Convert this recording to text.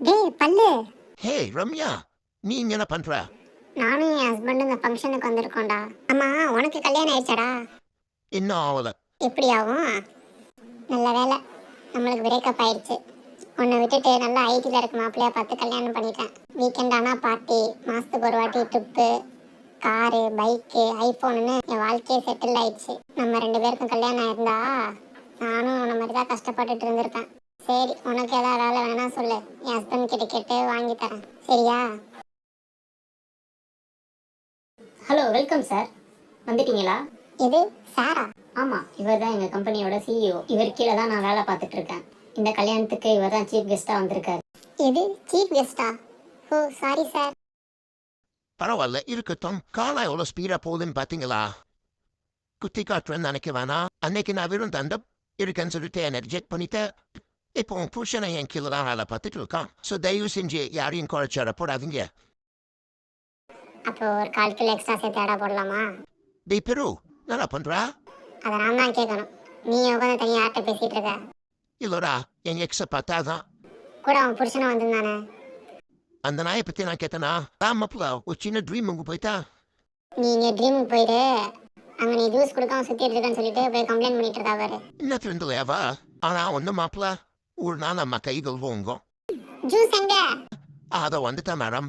டேய் பல்லு. ஹே ரம்யா, நீ இங்க என்ன பண்ற? நானும் என் ஹஸ்பண்டும் இந்த ஃபங்க்ஷனுக்கு வந்திருக்கோம்டா. அம்மா உனக்கு கல்யாணம் ஆயிடுச்சாடா? இன்னும் ஆகல. எப்படி ஆகும்? நல்ல வேலை, நம்மளுக்கு பிரேக்கப் ஆயிடுச்சு. உன்னை விட்டுட்டு நல்லா ஐடியில் இருக்க மாப்பிள்ளையா பார்த்து கல்யாணம் பண்ணிட்டேன். வீக்கெண்ட் ஆனால் பார்ட்டி, மாதத்துக்கு ஒரு வாட்டி ட்ரிப்பு, காரு, பைக்கு, ஐஃபோனுன்னு என் வாழ்க்கையே செட்டில் ஆயிடுச்சு. நம்ம 2 பேருக்கும் கல்யாணம் ஆயிருந்தா நானும் உன்னை மாதிரி தான் கஷ்டப்பட்டுட்டு இருந்திருப்பேன். சரி, உனக்கு ஏதாவது வேலை வேணா சொல்லு, என் ஹஸ்பண்ட் கிட்ட கேட்டு வாங்கி தரேன். சரியா? Hello, welcome sir. வந்துட்டீங்களா? இது சாரா? ஆமாம், இவர் தான் எங்கள் கம்பெனியோட சிஇஓ. இவர் கீழே தான் நான் வேலை பார்த்துட்டு இருக்கேன். இந்த கல்யாணத்துக்கு இவர் தான் சீஃப் கெஸ்ட்டாக வந்திருக்காரு. இது சீஃப் கெஸ்டா? ஓ சாரி சார். பரவாயில்ல, இருக்கட்டும். காலம் எவ்வளோ ஸ்பீடா போகுதுன்னு பாத்தீங்களா? குத்தி காட்டுறேன்னு நினைக்க வேணாம். அன்னைக்கு நான் வெறும் தண்டம் இருக்கேன்னு சொல்லிட்டு என்னை ரிஜெக்ட் பண்ணிட்டேன். இப்போ உன் புருஷனை என் கீழே தான் வேலை பார்த்துட்டு இருக்கான். ஸோ தயவு செஞ்சு யாரையும் குறைச்சாட போடாதீங்க. அப்போ ஒரு 1/4 கிலோ எக்ஸ்ட்ரா சேர்த்து ஆடா போடலாமா? டேய் பெரு, நல்லா பண்றா? அதை நான் தான் கேட்கணும். நீ உட்காந்து தனியாக ஆட்ட பேசிட்டு இருக்க. இல்லடா, என் எக்ஸை பார்த்தாதான். கூட அவன் புருஷனை வந்திருந்தானே. அந்த நாயை பத்தி நான் கேட்டனா? மாப்பிள்ள ஒரு சின்ன ட்ரீம் உங்க போயிட்டா. நீ இங்கே ட்ரீமுக்கு போயிட்டு அங்கே நீ ஜூஸ் கொடுக்காம சுற்றிட்டு இருக்கேன்னு சொல்லிட்டு போய் கம்ப்ளைண்ட் பண்ணிட்டு இருக்கா பாரு. என்ன ஃப்ரெண்டுலையாவா? ஆனா ஒன்று மாப்பிள்ள, ஒரு நாள் நம்ம கைகள் வாங்கும். ஜூஸ் எங்க? அதை வந்துட்டா மேடம்.